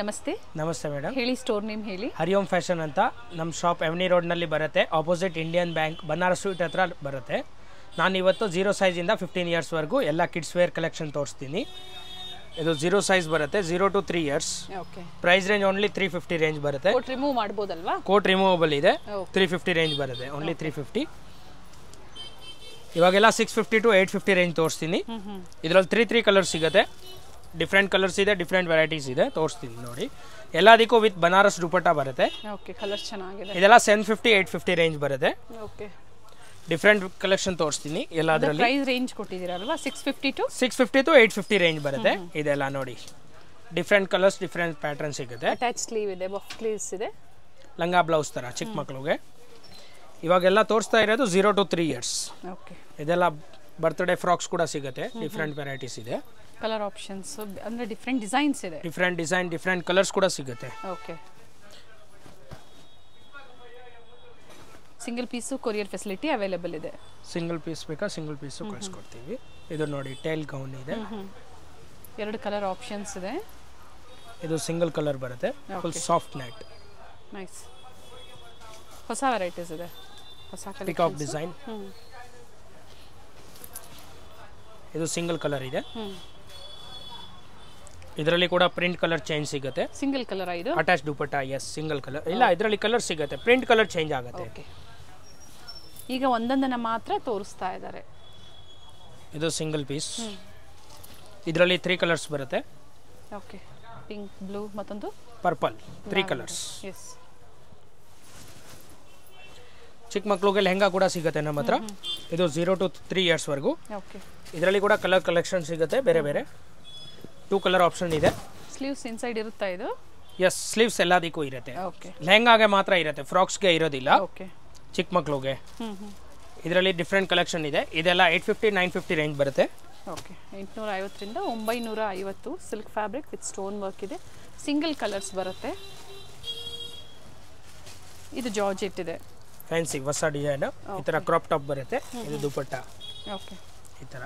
ನಮಸ್ತೆ ನಮಸ್ತೆ ಮೇಡಮ್ ಹೇಳಿ ಸ್ಟೋರ್ ನೇಮ್ ಹೇಳಿ ಹರಿओम ಫ್ಯಾಷನ್ ಅಂತ ನಮ್ಮ ಶಾಪ್ ಎವನಿ ರೋಡ್ ನಲ್ಲಿ ಬರುತ್ತೆ opposite Indian bank Banaras sweet ಹತ್ರ ಬರುತ್ತೆ ನಾನು ಇವತ್ತು 0 ಸೈಜ್ ಇಂದ 15 ಇಯರ್ಸ್ ವರೆಗೂ ಎಲ್ಲ ಕಿಡ್ಸ್ ವೇರ್ ಕಲೆಕ್ಷನ್ ತೋರಿಸ್ತೀನಿ ಇದು 0 ಸೈಜ್ ಬರುತ್ತೆ 0 to 3 years okay price range only 350 range ಬರುತ್ತೆ ಕೋಟ್ ರಿಮೂವ್ ಮಾಡಬಹುದಲ್ವಾ ಕೋಟ್ ರಿಮೂವಬಲ್ ಇದೆ 350 ರೇಂಜ್ ಬರುತ್ತೆ ಓನ್ಲಿ 350 ಇವಾಗೆಲ್ಲ 650 to 850 ರೇಂಜ್ ತೋರಿಸ್ತೀನಿ ಇದರಲ್ಲಿ 3 ಕಲರ್ಸ್ ಸಿಗುತ್ತೆ ಡಿಫರೆಂಟ್ ಕಲರ್ಸ್ ಇದೆ ಡಿಫರೆಂಟ್ ವೆರೈಟೀಸ್ ಇದೆ ತೋರಿಸ್ತೀನಿ ನೋಡಿ ಎಲ್ಲದಕ್ಕೂ ವಿತ್ ಬನಾರಸ್ ದುಪಟ್ಟಾ ಬರುತ್ತೆ ಓಕೆ ಕಲರ್ ಚೆನ್ನಾಗಿದೆ ಇದೆಲ್ಲ 750 850 ರೇಂಜ್ ಬರುತ್ತೆ ಓಕೆ ಡಿಫರೆಂಟ್ ಕಲೆಕ್ಷನ್ ತೋರಿಸ್ತೀನಿ ಎಲ್ಲದರಲ್ಲಿ ಪ್ರೈಸ್ ರೇಂಜ್ ಕೊಟ್ಟಿದ್ದೀರಲ್ವಾ 650 to 850 ರೇಂಜ್ ಬರುತ್ತೆ ಇದೆಲ್ಲ ನೋಡಿ ಡಿಫರೆಂಟ್ ಕಲರ್ಸ್ ಡಿಫರೆಂಟ್ ಪ್ಯಾಟರ್ನ್ ಸಿಗುತ್ತೆ ಅಟ್ಯಾಚ್ ಸ್ಲೀವ್ ಇದೆ ಬಫ್ ಸ್ಲೀವ್ಸ್ ಇದೆ ಲಂಗಾ ಬ್ಲೌಸ್ ತರ ಚಿಕ್ಕ ಮಕ್ಕಳಿಗೆ ಇವಾಗೆಲ್ಲ ತೋರಿಸ್ತಾ ಇರೋದು 0 to 3 ಇಯರ್ಸ್ ಓಕೆ ಇದೆಲ್ಲ ಬರ್ತ್ಡೇ ಫ್ರಾಕ್ಸ್ ಕೂಡ ಸಿಗುತ್ತೆ ಡಿಫರೆಂಟ್ ವೆರೈಟೀಸ್ ಇದೆ ಕಲರ್ ಆಪ್ಷನ್ಸ್ ಅಂದ್ರೆ ಡಿಫರೆಂಟ್ ಡಿಸೈನ್ಸ್ ಇದೆ ಡಿಫರೆಂಟ್ ಡಿಸೈನ್ ಡಿಫರೆಂಟ್ ಕಲರ್ಸ್ ಕೂಡ ಸಿಗುತ್ತೆ okay single piece courier facility available ಇದೆ ಸಿಂಗಲ್ ಪೀಸ್ ಬೇಕಾ ಸಿಂಗಲ್ ಪೀಸ್ ಕಳಿಸ್ಕೊಡ್ತೀವಿ ಇದು ನೋಡಿ ಟೈಲ್ ಗೌನ್ ಇದೆ ಎರಡು ಕಲರ್ ಆಪ್ಷನ್ಸ್ ಇದೆ ಇದು ಸಿಂಗಲ್ ಕಲರ್ ಬರುತ್ತೆ ಫುಲ್ ಸಾಫ್ಟ್ ನೆಟ್ ನೈಸ್ ಹೊಸ ವೆರೈಟೀಸ್ ಇದೆ ಹೊಸ ಪಿಕಾಕ್ ಡಿಸೈನ್ ಇದು ಸಿಂಗಲ್ ಕಲರ್ ಇದೆ ಇದರಲ್ಲಿ ಕೂಡ ಪ್ರಿಂಟ್ ಕಲರ್ ಚೇಂಜ್ ಸಿಗುತ್ತೆ ಸಿಂಗಲ್ ಕಲರ್ ಇದು attach dupatta yes single colour ಇಲ್ಲ ಇದರಲ್ಲಿ ಕಲರ್ ಸಿಗುತ್ತೆ ಪ್ರಿಂಟ್ ಕಲರ್ ಚೇಂಜ್ ಆಗುತ್ತೆ ಈಗ ಒಂದೊಂದನ್ನ ಮಾತ್ರ ತೋರಿಸ್ತಾ ಇದ್ದಾರೆ ಇದು ಸಿಂಗಲ್ ಪೀಸ್ ಇದರಲ್ಲಿ 3 ಕಲರ್ಸ್ ಬರುತ್ತೆ ಓಕೆ ಪಿಂಕ್ ಬ್ಲೂ ಮತ್ತೊಂದು ಪರ್ಪಲ್ 3 ಕಲರ್ಸ್ ಎಸ್ ಚಿಕ್ಕ ಮಕ್ಕಳಿಗೆ ಲೆಹಂಗಾ ಕೂಡ ಸಿಗುತ್ತೆ ನಮ್ಮ ಹತ್ರ ಇದು 0 to 3 ಇಯರ್ಸ್ ವರೆಗೂ ಓಕೆ ಇದರಲ್ಲಿ ಕೂಡ ಕಲರ್ ಕಲೆಕ್ಷನ್ ಸಿಗುತ್ತೆ ಬೇರೆ ಬೇರೆ 2 ಕಲರ್ ಆಪ್ಷನ್ ಇದೆ ಸ್ಲೀವ್ಸ್ ಇನ್ಸೈಡ್ ಇರುತ್ತಾ ಇದು ಎಸ್ ಸ್ಲೀವ್ಸ್ ಎಲ್ಲದಕ್ಕೂ ಇರುತ್ತೆ ಓಕೆ ಲೆಹಂಗಾಗೆ ಮಾತ್ರ ಇರುತ್ತೆ ಫ್ರಾಕ್ಸ್ಗೆ ಇರೋದಿಲ್ಲ ಓಕೆ ಚಿಕ್ಕ ಮಕ್ಕಳಿಗೆ ಇದರಲ್ಲಿ ಡಿಫರೆಂಟ್ ಕಲೆಕ್ಷನ್ ಇದೆ ಇದೆಲ್ಲ 850 950 ರೇಂಜ್ ಬರುತ್ತೆ ಓಕೆ 850 ರಿಂದ 950 silk fabric with stone work ಇದೆ ಸಿಂಗಲ್ ಕಲರ್ಸ್ ಬರುತ್ತೆ ಇದು ಜಾರ್ಜೆಟ್ ಇದೆ ಫ್ಯಾನ್ಸಿ ಹೊಸ ಡಿಸೈನ್ ಈ ತರ ಕ್ರಾಪ್ ಟಾಪ್ ಬರುತ್ತೆ ಇದು ದುಪಟ್ಟಾ ಓಕೆ ಈ ತರ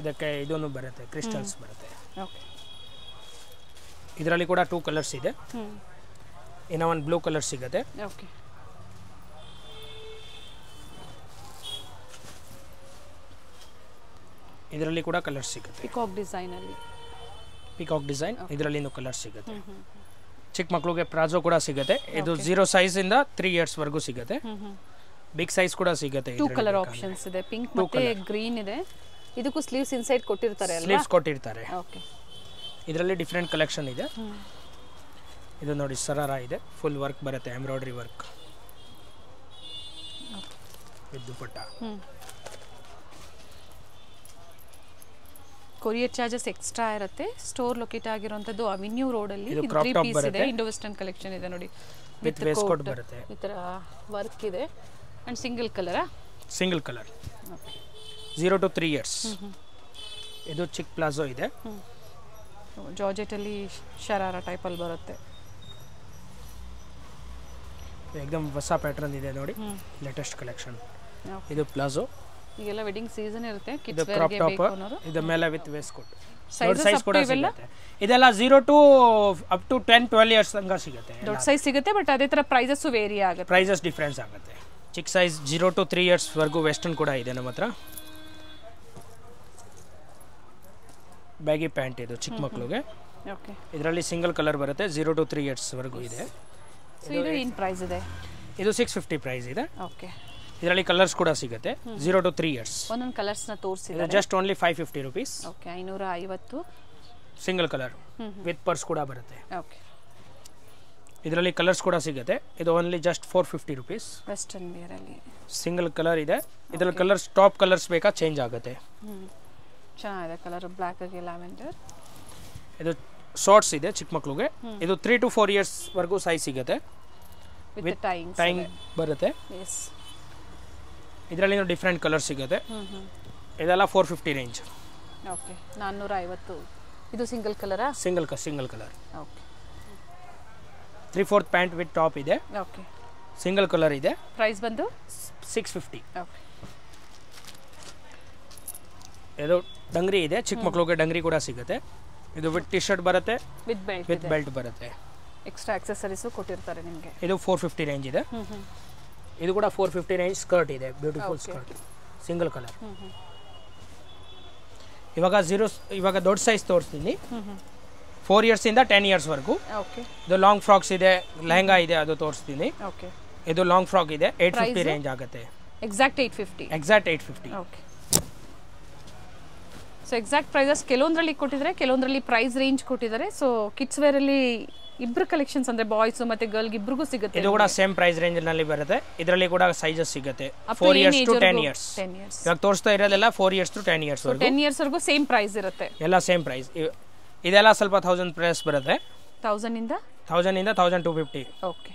ಇದಕ್ಕೆ ಇದೊಂದು ಬರುತ್ತೆ ಕ್ರಿಸ್ಟಲ್ಸ್ ಬರುತ್ತೆ ಓಕೆ ಇದರಲ್ಲಿ ಕೂಡ 2 ಕಲರ್ಸ್ ಇದೆ ಇನ್ನ ಒಂದು ಬ್ಲೂ ಕಲರ್ ಸಿಗುತ್ತೆ ಓಕೆ ಇದರಲ್ಲಿ ಕೂಡ ಕಲರ್ ಸಿಗುತ್ತೆ ಪಿಕಾಕ್ ಡಿಸೈನ್ ಅಲ್ಲಿ ಪಿಕಾಕ್ ಡಿಸೈನ್ ಇದರಲ್ಲಿ ಕಲರ್ ಸಿಗುತ್ತೆ ಚಿಕ್ಕ ಮಕ್ಕಳಿಗೆ ಪ್ಲಾಜೋ ಕೂಡ ಸಿಗುತ್ತೆ ಇದು 0 ಸೈಜ್ ಇಂದ 3 ಇಯರ್ಸ್ ವರೆಗೂ ಸಿಗುತ್ತೆ ಬಿಗ್ ಸೈಜ್ ಕೂಡ ಸಿಗುತ್ತೆ 2 ಕಲರ್ ಆಪ್ಷನ್ಸ್ ಇದೆ ಪಿಂಕ್ ಮತ್ತೆ ಗ್ರೀನ್ ಇದೆ ಇದಕ್ಕೂ ಸ್ಲೀವ್ಸ್ ಇನ್ಸೈಡ್ ಕೊಟ್ಟಿರ್ತಾರೆ ಅಲ್ವಾ ಸ್ಲೀವ್ಸ್ ಕೊಟ್ಟಿರ್ತಾರೆ ಓಕೆ ಇದರಲ್ಲಿ ಡಿಫರೆಂಟ್ ಕಲೆಕ್ಷನ್ ಇದೆ ಇದು ನೋಡಿ ಸರಾರ ಇದೆ ಫುಲ್ ವರ್ಕ್ ಬರುತ್ತೆ embroidery work with dupatta courier charges extra ಇರುತ್ತೆ ಸ್ಟೋರ್ ಲೊಕೇಟ್ ಆಗಿರುವಂತದ್ದು ಅವೆನ್ಯೂ ರೋಡ್ ಅಲ್ಲಿ 3 ಪೀಸ್ ಇದೆ ಇಂಡೋ ವೆಸ್ಟರ್ನ್ ಕಲೆಕ್ಷನ್ ಇದೆ ನೋಡಿ ವಿತ್ ವೇಸ್ಟ್ ಕೋಟ್ ಬರುತ್ತೆ ಈ ತರ ವರ್ಕ್ ಇದೆ and single colour single colour 0 to 3 years ಇದು ಚಿಕ್ ಪ್ಲಾಜೋ ಇದೆ ಜಾರ್ಜೆಟ್ ಅಲ್ಲಿ ಶರಾರ ಟೈಪ್ ಅಲ್ಲಿ ಬರುತ್ತೆ एकदम ಹೊಸ ಪ್ಯಾಟರ್ನ್ ಇದೆ ನೋಡಿ ಲೇಟೆಸ್ಟ್ ಕಲೆಕ್ಷನ್ ಇದು ಪ್ಲಾಜೋ ಈಗೆಲ್ಲ ವೆಡ್ಡಿಂಗ್ ಸೀಸನ್ ಇರುತ್ತೆ ಇದು ಕ್ರಾಪ್ ಟಾಪ್ ಇದು ಮೇಲೆ ವಿತ್ ವೇಸ್ಟ್ ಕೋಟ್ ಸೈಜ್ ಕೂಡ ಸಿಗುತ್ತೆ ಇದೆಲ್ಲ 0 to up to 10 12 ಇಯರ್ಸ್ ತನಕ ಸಿಗುತ್ತೆ ದೊಡ್ಡ ಸೈಜ್ ಸಿಗುತ್ತೆ ಬಟ್ ಅದೇ ತರ ಪ್ರೈಸಸ್ ವೇರಿ ಆಗುತ್ತೆ ಪ್ರೈಸಸ್ ಡಿಫರೆನ್ಸ್ ಆಗುತ್ತೆ ಚಿಕ್ಕ ಸೈಜ್ 0 to 3 ಇಯರ್ಸ್ ವರೆಗೂ ವೆಸ್ಟರ್ನ್ ಕೂಡ ಇದೆ ನಮ್ಮ ಹತ್ರ ಬ್ಯಾಗಿ ಪ್ಯಾಂಟ್ ಇದು ಚಿಕ್ಕ ಮಕ್ಕಳಿಗೆ ಓಕೆ ಇದರಲ್ಲಿ ಸಿಂಗಲ್ ಕಲರ್ ಬರುತ್ತೆ 0 to 3 ಇಯರ್ಸ್ ವರೆಗೂ ಇದೆ ಸೊ ಇದು ಏನು ಪ್ರೈಸ್ ಇದೆ ಇದು 650 ಪ್ರೈಸ್ ಇದೆ ಓಕೆ ಇದರಲ್ಲಿ ಕಲರ್ಸ್ ಕೂಡ ಸಿಗುತ್ತೆ 0 to 3 ಇಯರ್ಸ್ ಒಂದೊಂದು ಕಲರ್ಸ್ ನ ತೋರಿಸಿದ್ದಾರೆ just only 550 rupees okay 550 single colour with purse ಕೂಡ ಬರುತ್ತೆ ಓಕೆ ಇದರಲ್ಲಿ ಕಲರ್ಸ್ ಕೂಡ ಸಿಗುತ್ತೆ ಇದು only just 450 rupees western wear ಅಲ್ಲಿ ಸಿಂಗಲ್ ಕಲರ್ ಇದೆ ಇದರಲ್ಲಿ ಕಲರ್ಸ್ ಟಾಪ್ ಕಲರ್ಸ್ ಬೇಕಾ ಚೇಂಜ್ ಆಗುತ್ತೆ ಚೆನ್ನಾಗಿದೆ ಕಲರ್ ಬ್ಲ್ಯಾಕ್ ಆಗಿ ಲ್ಯಾವೆಂಡರ್ ಇದು ಶಾರ್ಟ್ಸ್ ಇದೆ ಚಿಕ್ಕ ಮಕ್ಕಳಿಗೆ ಇದು 3 to 4 ಇಯರ್ಸ್ ವರೆಗೂ ಸೈಜ್ ಸಿಗುತ್ತೆ ವಿತ್ ಟೈಮ್ ಬರುತ್ತೆ ಎಸ್ ಇದರಲ್ಲಿ ಡಿಫರೆಂಟ್ ಕಲರ್ ಸಿಗುತ್ತೆ ಇದೆಲ್ಲ 450 ರೇಂಜ್ ಓಕೆ 450 ಇದು ಸಿಂಗಲ್ ಕಲರಾ single colour okay 3/4 pant with top ಇದೆ ಓಕೆ ಸಿಂಗಲ್ ಕಲರ್ ಇದೆ ಪ್ರೈಸ್ ಬಂದು 650 ಓಕೆ ಇದು ಡಂಗ್ರಿ ಇದೆ ಚಿಕ್ಕ ಮಕ್ಕಳಿಗೆ ಡಂಗ್ರಿ ಕೂಡ ಸಿಗುತ್ತೆ ಇದು ವಿತ್ ಟಿ ಶರ್ಟ್ ಬರುತ್ತೆ, ವಿತ್ ಬೆಲ್ಟ್ ವಿತ್ ಬೆಲ್ಟ್ ಬರುತ್ತೆ. ಎಕ್ಸ್ಟ್ರಾ ಆಕ್ಸೆಸರೀಸು ಕೊಟ್ಟಿರ್ತಾರೆ ನಿಮಗೆ. ಇದು 450 ರೇಂಜ್ ಇದೆ. ಇದು ಕೂಡ 450 ರೇಂಜ್ ಸ್ಕರ್ಟ್ ಇದೆ, ಬ್ಯೂಟಿಫುಲ್ ಸ್ಕರ್ಟ್, ಸಿಂಗಲ್ ಕಲರ್. ಇವಾಗ ದೊಡ್ಡ ಸೈಜ್ ತೋರಿಸ್ತೀನಿ. 4 ಇಯರ್ಸ್ ಇಂದ 10 ಇಯರ್ಸ್ ವರೆಗೂ. ಇದು ಲಾಂಗ್ ಫ್ರಾಕ್ಸ್ ಇದೆ, ಲೆಹಂಗಾ ಇದೆ, ಅದು ತೋರಿಸ್ತೀನಿ. ಇದು ಲಾಂಗ್ ಫ್ರಾಕ್ ಇದೆ, 850 ರೇಂಜ್ ಆಗುತ್ತೆ. Exact 850. Exact 850. Okay. So exact prices ಕೆಲವೊಂದರಲ್ಲಿ ಕೊಟ್ಟಿದ್ದಾರೆ, ಕೆಲವೊಂದರಲ್ಲಿ ಪ್ರೈಸ್ ರೇಂಜ್ ಕೊಟ್ಟಿದ್ದಾರೆ. ಸೊ ಕಿಡ್ಸ್ ವೇರ್ ಅಲ್ಲಿ ಇಬ್ರು ಕಲೆಕ್ಷನ್ಸ್ ಅಂದ್ರೆ ಬಾಯ್ಸ್ ಮತ್ತೆ ಗರ್ಲ್ ಇಬ್ರಿಗೂ ಸಿಗುತ್ತೆ. ಇದು ಕೂಡ ಸೇಮ್ ಪ್ರೈಸ್ ರೇಂಜ್ ನಲ್ಲಿ ಬರುತ್ತೆ. ಇದರಲ್ಲಿ ಕೂಡ ಸೈಜಸ್ ಸಿಗುತ್ತೆ 4 ಇಯರ್ಸ್ ಟು 10 ಇಯರ್ಸ್. ಇವಾಗ ತೋರಿಸ್ತಾ ಇರೋದೆಲ್ಲ 4 ಇಯರ್ಸ್ ಟು 10 ಇಯರ್ಸ್ ವರೆಗೂ. 10 ಇಯರ್ಸ್ ವರೆಗೂ ಸೇಮ್ ಪ್ರೈಸ್ ಇರುತ್ತೆ. ಎಲ್ಲ ಸೇಮ್ ಪ್ರೈಸ್. ಇದೆಲ್ಲ ಸ್ವಲ್ಪ 1000 ಪ್ರೈಸ್ ಬರುತ್ತೆ. 1000 ಇಂದ 1250. ಓಕೆ.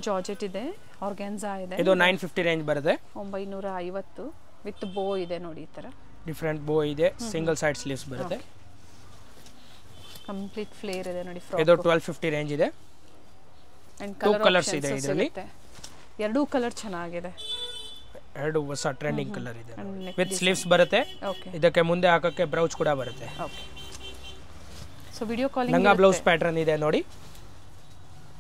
ಜಾರ್ಜೆಟ್ ಇದೆ, ಆರ್ಗಾನ್ಜಾ ಇದೆ. ಇದು 950 ರೇಂಜ್ ಬರುತ್ತೆ. 950 ವಿತ್ ಬೋ ಇದೆ ನೋಡಿ, ಈ ತರ ಡಿಫರೆಂಟ್ ಬೋ ಇದೆ, ಸಿಂಗಲ್ ಸೈಡ್ ಸ್ಲೀವ್ಸ್ ಬರುತ್ತೆ. ಕಂಪ್ಲೀಟ್ ಫ್ಲೇರ್ ಇದೆ ನೋಡಿ ಫ್ರಾಕ್. ಇದು 1250 ರೇಂಜ್ ಇದೆ. ಅಂಡ್ ಕಲರ್ಸ್ ಇದೆ ಇದರಲ್ಲಿ. ಎರಡೂ ಕಲರ್ ಚೆನ್ನಾಗಿದೆ, ಎರಡು ಹೊಸ ಟ್ರೆಂಡಿಂಗ್ ಕಲರ್ ಇದೆ. ವಿತ್ ಸ್ಲೀವ್ಸ್ ಬರುತ್ತೆ. ಇದಕ್ಕೆ ಮುಂದೆ ಹಾಕಕ್ಕೆ ಬ್ಲೌಸ್ ಕೂಡ ಬರುತ್ತೆ. ಓಕೆ. ಸೊ ವಿಡಿಯೋ ಕಾಲಿಂಗ್ ಲಂಗಾ ಬ್ಲೌಸ್ ಪ್ಯಾಟರ್ನ್ ಇದೆ ನೋಡಿ.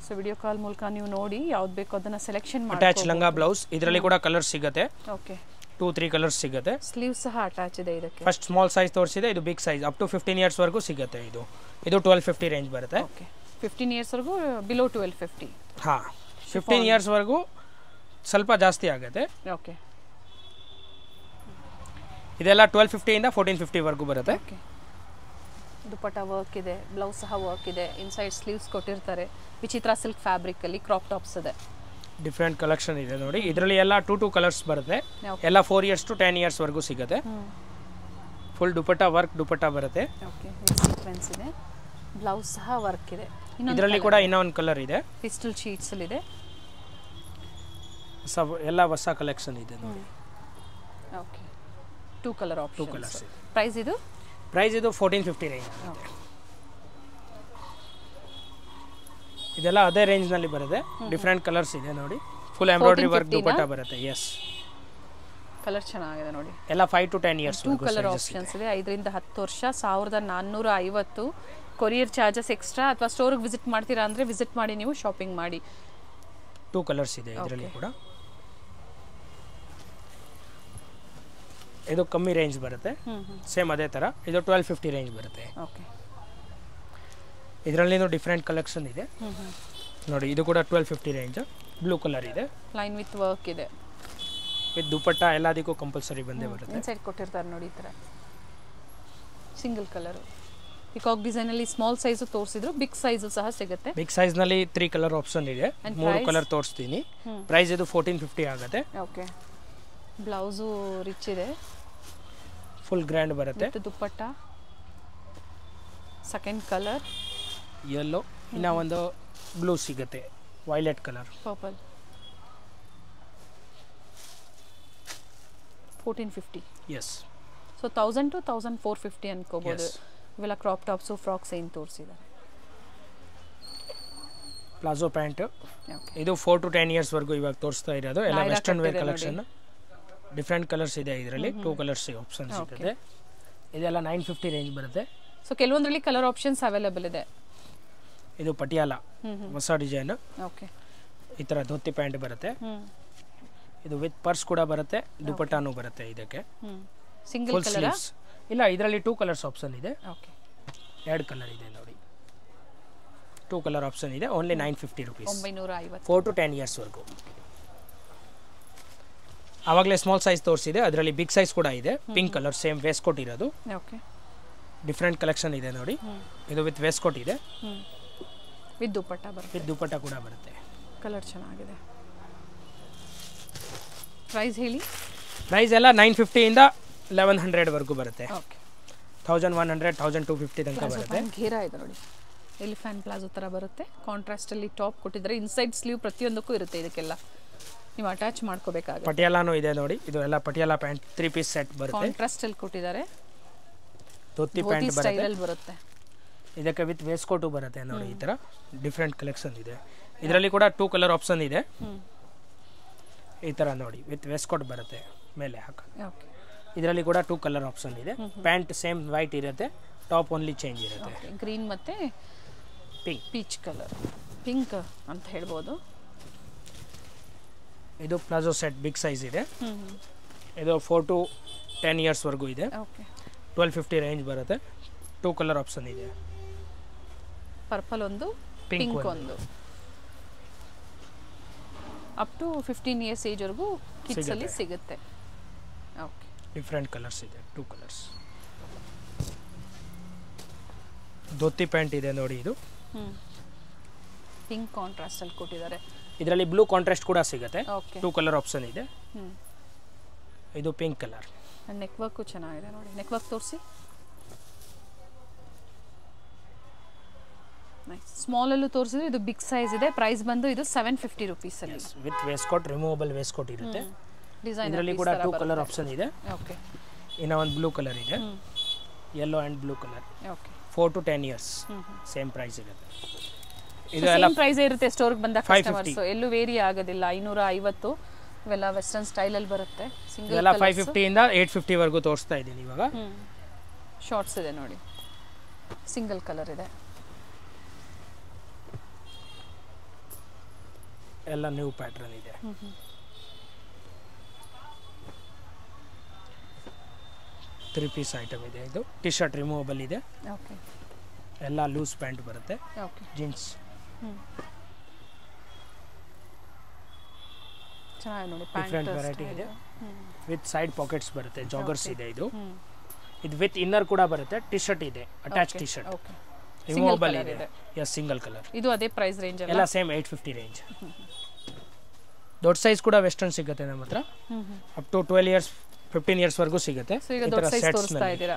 ಸೊ ವಿಡಿಯೋ ಕಾಲ್ ಮೂಲಕ ನೀವು ನೋಡಿ ಯಾವ್ದು ಬೇಕೋ ಅದನ್ನ ಸೆಲೆಕ್ಷನ್ ಮಾಡಿ. ಅಟ್ಯಾಚ್ ಲಂಗಾ ಬ್ಲೌಸ್, ಇದರಲ್ಲಿ ಕೂಡ ಕಲರ್ ಸಿಗುತ್ತೆ. ಓಕೆ. 2-3 ಕಲರ್ಸ್ ಸಿಗುತ್ತೆ. ಸ್ಲೀವ್ ಸಹ ಅಟ್ಯಾಚ್ ಇದೆ ಇದಕ್ಕೆ. ಫಸ್ಟ್ ಸ್ಮಾಲ್ ಸೈಜ್ ತೋರಿಸಿದೆ, ಇದು big size up to 15 years ವರೆಗೂ ಸಿಗುತ್ತೆ. ಇದು 1250 ರೇಂಜ್ ಬರುತ್ತೆ. ಓಕೆ. 15 ಇಯರ್ಸ್ ವರೆಗೂ ಬಿಲೋ 1250. ಹಾ, 15 ಇಯರ್ಸ್ ವರೆಗೂ ಸ್ವಲ್ಪ ಜಾಸ್ತಿ ಆಗುತ್ತೆ. ಓಕೆ. ಇದೆಲ್ಲ 1250 ಇಂದ 1450 ವರೆಗೂ ಬರುತ್ತೆ. ಓಕೆ. ದುಪಟ್ಟ ವರ್ಕ್ ಇದೆ, ಬ್ಲೌಸ್ ಸಹ ವರ್ಕ್ ಇದೆ, ಇನ್ಸೈಡ್ ಸ್ಲೀವ್ಸ್ ಕೊಟ್ಟಿರ್ತಾರೆ. ವಿಚಿತ್ರ ಸಿಲ್ಕ್ ಫ್ಯಾಬ್ರಿಕ್ ಅಲ್ಲಿ ಕ್ರಾಪ್ ಟಾಪ್ಸ್ ಇದೆ. ಡಿಫರೆಂಟ್ ಕಲೆಕ್ಷನ್ ಇದೆ ನೋಡಿ. ಇದರಲ್ಲಿ ಎಲ್ಲ 2 ಕಲರ್ಸ್ ಬರುತ್ತೆ. ಎಲ್ಲ 4 ಇಯರ್ಸ್ ಟು 10 ಇಯರ್ಸ್ ವರೆಗೂ ಸಿಗುತ್ತೆ. ಫುಲ್ ದುಪಟ್ಟ ವರ್ಕ್ ದುಪಟ್ಟ ಬರುತ್ತೆ. ಓಕೆ. ಸೀಕ್ವೆನ್ಸ್ ಇದೆ, ಬ್ಲೌಸ್ ಸಹ ವರ್ಕ್ ಇದೆ. ಇದರಲ್ಲಿ ಕೂಡ ಇನ್ನೊಂದು ಕಲರ್ ಇದೆ, ಪಿಸ್ಟಲ್ ಶೀಟ್ಸ್ ಅಲ್ಲಿ ಇದೆ. ಎಲ್ಲ ಹೊಸ ಕಲೆಕ್ಷನ್ ಇದೆ ನೋಡಿ. Okay. 2 colour option. 2 colours. Price ಇದು 1450 ರೇಂಜ್. ಇದೆಲ್ಲ ಅದೇ ರೇಂಜ್ ನಲ್ಲಿ ಬರುತ್ತೆ. ಡಿಫರೆಂಟ್ ಕಲರ್ಸ್ ಇದೆ ನೋಡಿ. ಫುಲ್ ಎಂಬ್ರಾಯ್ಡರಿ ವರ್ಕ್ ದುಪಟ್ಟ ಬರುತ್ತೆ. ಎಸ್, ಕಲರ್ ಚೆನ್ನಾಗಿದೆ ನೋಡಿ. ಎಲ್ಲ 5 ಟು 10 ಇಯರ್ಸ್. 2 ಕಲರ್ ಆಪ್ಷನ್ಸ್ ಇದೆ. 5 ರಿಂದ 10 ವರ್ಷ, 1450. Courier charges extra. ಅಥವಾ ಸ್ಟೋರ್ಗೆ ವಿಸಿಟ್ ಮಾಡ್ತೀರಾ ಅಂದ್ರೆ ವಿಸಿಟ್ ಮಾಡಿ ನೀವು ಶಾಪಿಂಗ್ ಮಾಡಿ. 2 ಕಲರ್ಸ್ ಇದೆ ಇದರಲ್ಲಿ ಕೂಡ. ಇದು ಕಮ್ಮಿ ರೇಂಜ್ ಬರುತ್ತೆ, ಸೇಮ್ ಅದೇ ತರ. ಇದು 1250 ರೇಂಜ್ ಬರುತ್ತೆ. ಓಕೆ. ಇದರಲ್ಲಿ ಡಿಫರೆಂಟ್ ಕಲೆಕ್ಷನ್ ಇದೆ ನೋಡಿ. ಇದು ಕೂಡ 1250 ರೇಂಜ್. ಬ್ಲೂ ಕಲರ್ ಇದೆ, ಲೈನ್ ವಿತ್ ವರ್ಕ್ ಇದೆ, ವಿತ್ ದುಪಟ್ಟ ಎಲ್ಲದಕ್ಕೂ ಕಂಪಲ್ಸರಿ ಬಂದೇ ಬರುತ್ತೆ. ಇನ್ಸೈಡ್ ಕೊಟ್ಟಿರ್ತಾರೆ ನೋಡಿ, ಈ ತರ ಸಿಂಗಲ್ ಕಲರ್. ಪಿಕಾಕ್ ಡಿಸೈನ್ ಅಲ್ಲಿ ಸ್ಮಾಲ್ ಸೈಜ್ ತೋರಿಸಿದ್ರು, ಬಿಗ್ ಸೈಜ್ ಸಹ ಸಿಗುತ್ತೆ. ಬಿಗ್ ಸೈಜ್ ನಲ್ಲಿ 3 ಕಲರ್ ಆಪ್ಷನ್ ಇದೆ. 3 ಕಲರ್ ತೋರಿಸ್ತೀನಿ. ಪ್ರೈಸ್ ಇದು 1450 ಆಗುತ್ತೆ. ಓಕೆ. ಬ್ಲೌಸು ರಿಚ್ ಇದೆ, ಫುಲ್ ಗ್ರ್ಯಾಂಡ್ ಬರುತ್ತೆ. ದುಪಟ್ಟ ಸೆಕೆಂಡ್ ಕಲರ್ ಯೆಲ್ಲೋ, ಇನ್ನ ಒಂದು ಬ್ಲೂ ಸಿಗುತ್ತೆ, violet colour, purple. 1450. Yes. So 1000 to 1450 ಅನ್ಕೋಬಹುದು. ಇವೆಲ್ಲ ಕ್ರಾಪ್ ಟಾಪ್ಸ್ ಫ್ರಾಕ್ಸ್ ಏನು ತೋರಿಸಿದ್ದಾರೆ. Palazzo pant. ಇದು 4 to 10 ಇಯರ್ಸ್ ವರೆಗೂ ಇವಾಗ ತೋರಿಸ್ತಾ ಇರೋದು. ಎಲ್ಲ western wear collection. Different colours ಇದೆ ಇದರಲ್ಲಿ. 2 ಕಲರ್ಸ್ ಆಪ್ಷನ್ ಸಿಗುತ್ತೆ. ಇದೆಲ್ಲ 950 ರೇಂಜ್ ಬರುತ್ತೆ. ಸೊ ಕೆಲವೊಂದರಲ್ಲಿ ಕಲರ್ ಆಪ್ಷನ್ಸ್ ಅವೈಲೇಬಲ್ ಇದೆ. ಇದು ಪಟಿಯಾಲ ಹೊಸ ಡಿಸೈನ್. ಓಕೆ. ಈ ತರ ಧೋತಿ ಪ್ಯಾಂಟ್ ಬರುತ್ತೆ. ಇದು ವಿತ್ ಪರ್ಸ್ ಕೂಡ ಬರುತ್ತೆ, ದುಪಟ್ಟಾನು ಬರುತ್ತೆ ಇದಕ್ಕೆ. ಸಿಂಗಲ್ ಕಲರ್ ಇಲ್ಲ, ಇದರಲ್ಲಿ 2 ಕಲರ್ಸ್ ಆಪ್ಷನ್ ಇದೆ. ಓಕೆ. 2 ಕಲರ್ ಇದೆ ನೋಡಿ. 2 ಕಲರ್ ಆಪ್ಷನ್ ಇದೆ. Only 950 rupees. 950. 4 to 10 ಇಯರ್ಸ್ ವರೆಗೂ. ಆವಾಗಲೇ ಸ್ಮಾಲ್ ಸೈಜ್ ತೋರಿಸಿದೆ, ಅದರಲ್ಲಿ ಬಿಗ್ ಸೈಜ್ ಕೂಡ ಇದೆ. Pink colour, same waist coat ಇರೋದು. ಓಕೆ. ಡಿಫರೆಂಟ್ ಕಲೆಕ್ಷನ್ ಇದೆ ನೋಡಿ. ಇದು ವಿತ್ ವೇಸ್ಟ್ ಕೋಟ್ ಇದೆ, ವಿತ್ ದುಪಟ್ಟ ಬರುತ್ತೆ. ವಿತ್ ದುಪಟ್ಟ ಕೂಡ ಬರುತ್ತೆ. ಕಲರ್ ಚೆನ್ನಾಗಿದೆ. ಪ್ರೈಸ್ ಹೇಳಿ. ಪ್ರೈಸ್ ಎಲ್ಲ 950 ಇಂದ 1100 ವರೆಗೂ ಬರುತ್ತೆ. ಓಕೆ. 1100 1250 ತನಕ ಬರುತ್ತೆ. ಘೇರಾ ಇದೆ ನೋಡಿ, ಎಲಿಫೆಂಟ್ ಪ್ಲಾಜೋ ತರ ಬರುತ್ತೆ. ಕಾಂಟ್ರಾಸ್ಟ್ ಅಲ್ಲಿ ಟಾಪ್ ಕೊಟ್ಟಿದ್ದಾರೆ. ಇನ್ಸೈಡ್ ಸ್ಲೀವ್ ಪ್ರತಿಯೊಂದಕ್ಕೂ ಇರುತ್ತೆ. ಇದಕ್ಕೆಲ್ಲ ನೀವು ಅಟ್ಯಾಚ್ ಮಾಡ್ಕೋಬೇಕಾಗುತ್ತೆ. ಪಟಿಯಾಲಾನು ಇದೆ ನೋಡಿ. ಇದು ಎಲ್ಲ ಪಟಿಯಾಲಾ ಪ್ಯಾಂಟ್ 3 ಪೀಸ್ ಸೆಟ್ ಬರುತ್ತೆ. ಕಾಂಟ್ರಾಸ್ಟ್ ಅಲ್ಲಿ ಕೊಟ್ಟಿದ್ದಾರೆ. ಧೋತಿ ಪ್ಯಾಂಟ್ ಬರುತ್ತೆ. ಇದಕ್ಕೆ ವಿತ್ ವೇಸ್ಟ್ ಕೋಟು ಬರುತ್ತೆ ನೋಡಿ. ಈ ತರ ಡಿಫರೆಂಟ್ ಕಲೆಕ್ಷನ್ ಇದೆ. ಇದರಲ್ಲಿ ಕೂಡ 2 ಕಲರ್ ಆಪ್ಷನ್ ಇದೆ. ಈ ತರ ನೋಡಿ, ವಿತ್ ವೇಸ್ಟ್ ಕೋಟ್ ಬರುತ್ತೆ ಮೇಲೆ ಹಾಕ. ಓಕೆ. ಇದರಲ್ಲಿ ಕೂಡ 2 ಕಲರ್ ಆಪ್ಷನ್ ಇದೆ. ಪ್ಯಾಂಟ್ ಸೇಮ್ ವೈಟ್ ಇರುತ್ತೆ, ಟಾಪ್ ಓನ್ಲಿ ಚೇಂಜ್ ಇರುತ್ತೆ. ಓಕೆ, ಗ್ರೀನ್ ಮತ್ತು ಪಿಂಕ್. ಪೀಚ್ ಕಲರ್, ಪಿಂಕ್ ಅಂತ ಹೇಳ್ಬೋದು. ಇದು ಪ್ಲಾಜೋ ಸೆಟ್ ಬಿಗ್ ಸೈಜ್ ಇದೆ. ಇದು 4 to 10 ಇಯರ್ಸ್ವರೆಗೂ ಇದೆ. ಓಕೆ, 1250 ರೇಂಜ್ ಬರುತ್ತೆ. 2 ಕಲರ್ ಆಪ್ಷನ್ ಇದೆ, ಪರ್ಪಲ್ ಒಂದು, Pink ಪಿಂಕ್ ಒಂದು. ಒಂದು. ಅಪ್ ಟು 15 ಇಯರ್ಸ್ ಏಜ್ವರೆಗೂ ಕಿಡ್ಸಲ್ಲಿ ಸಿಗುತ್ತೆ. ಓಕೆ, ಡಿಫ್ರೆಂಟ್ ಕಲರ್ಸ್ ಇದೆ, 2 ಕಲರ್ಸ್. ಧೋತಿ ಪ್ಯಾಂಟ್ ಇದೆ ನೋಡಿ, ಇದು ಪಿಂಕ್ ಕಾಂಟ್ರಾಸ್ಟಲ್ಲಿ ಕೊಟ್ಟಿದ್ದಾರೆ. ಇದರಲ್ಲಿ ಬ್ಲೂ ಕಾಂಟ್ರಾಸ್ಟ್ ಕೂಡ ಸಿಗುತ್ತೆ. ಓಕೆ, 2 ಕಲರ್ ಆಪ್ಷನ್ ಇದೆ. ಇದು ಪಿಂಕ್ ಕಲರ್. ನೆಕ್ ವರ್ಕು ಚೆನ್ನಾಗಿದೆ ನೋಡಿ. ನೆಕ್ ವರ್ಕ್ ತೋರಿಸಿ. ನೈಸ್. ಸ್ಮಾಲಲ್ಲೂ ತೋರಿಸಿದ್ರೆ ಇದು ಬಿಗ್ ಸೈಜ್ ಇದೆ. ಪ್ರೈಸ್ ಬಂದು ಇದು 750 ರುಪೀಸಲ್ಲಿ. ವಿತ್ ವೇಸ್ಕೋಟ್, ರಿಮೂವಬಲ್ ವೇಸ್ಕೋಟ್ ಇರುತ್ತೆ. ಡಿಸೈನ್ ಇದರಲ್ಲಿ ಕೂಡ 2 ಕಲರ್ ಆಪ್ಷನ್ ಇದೆ. ಓಕೆ, ಇನ್ನು ಒಂದು ಬ್ಲೂ ಕಲರ್ ಇದೆ, yellow and blue colour. Okay, 4 to 10 years same price ಇರುತ್ತೆ. ಇದು ಎಲ್ಲ ಪ್ರೈಸ್ ಇರುತ್ತೆ. ಸ್ಟೋರ್ಗೆ ಬಂದ ಕಸ್ಟಮರ್ಸ್ ಎಲ್ಲೂ ವೇರಿ ಆಗೋದಿಲ್ಲ. 550 ಇವೆಲ್ಲ ವೆಸ್ಟರ್ನ್ ಸ್ಟೈಲಲ್ಲಿ ಬರುತ್ತೆ. ಸಿಂಗಲ್ ಇದೆಲ್ಲ 550 ಇಂದ 850 ವರೆಗೂ ತೋರಿಸ್ತಾ ಇದ್ದೀನಿ ಇವಾಗ. ಶಾರ್ಟ್ಸ್ ಇದೆ ನೋಡಿ, ಸಿಂಗಲ್ ಕಲರ್ ಇದೆ. ಎಲ್ಲ ನ್ಯೂ ಪ್ಯಾಟರ್ನ್ ಇದೆ. ತ್ರೀ ಪೀಸ್ ಐಟಮ್ ಇದೆ. ಇದು ಟಿ ಶರ್ಟ್ ರಿಮೂವಬಲ್ ಇದೆ. ಓಕೆ, ಎಲ್ಲ ಲೂಸ್ ಪ್ಯಾಂಟ್ ಬರುತ್ತೆ. ಓಕೆ, ಜೀನ್ಸ್ ಚೆನ್ನಾಗಿ ನೋಡಿ. ಡಿಫ್ರೆಂಟ್ ವೆರೈಟಿ ಇದೆ. ವಿತ್ ಸೈಡ್ ಪಾಕೆಟ್ಸ್ ಬರುತ್ತೆ. ಜಾಗರ್ಸ್ ಇದೆ. ಇದು ವಿತ್ ಇನ್ನರ್ ಕೂಡ ಬರುತ್ತೆ. ಟಿ ಶರ್ಟ್ ಇದೆ, attach T shirt okay, removable ಇದೆ. Yes, single colour. ಇದು ಅದೇ ಪ್ರೈಸ್ ರೇಂಜ್ ಅಲ್ಲ? ಎಲ್ಲ ಸೇಮ್ 850 ರೇಂಜ್. ದೊಡ್ಡ ಸೈಜ್ ಕೂಡ ವೆಸ್ಟರ್ನ್ ಸಿಗುತ್ತೆ ನಮ್ಮ ಹತ್ರ. ಅಪ್ ಟು 12 ಇಯರ್ಸ್ 15 ಇಯರ್ಸ್ವರೆಗೂ ಸಿಗುತ್ತೆ. ಸೊ ಈಗ ದೊಡ್ಡ ಸೈಜ್ ತೋರಿಸ್ತಾ ಇದ್ದೀರಾ?